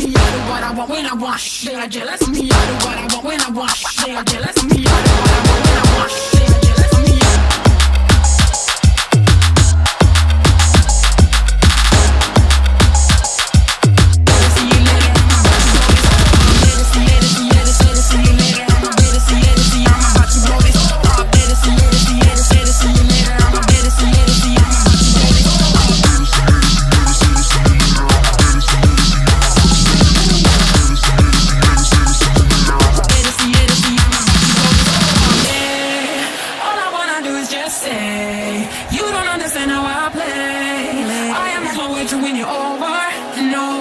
me, I do what I want when I want. They are jealous of me, I do what I want when I want. They are jealous of me, I do what I want when I want. They are jealous of me. You don't understand how I play. I am not going to win you over. No.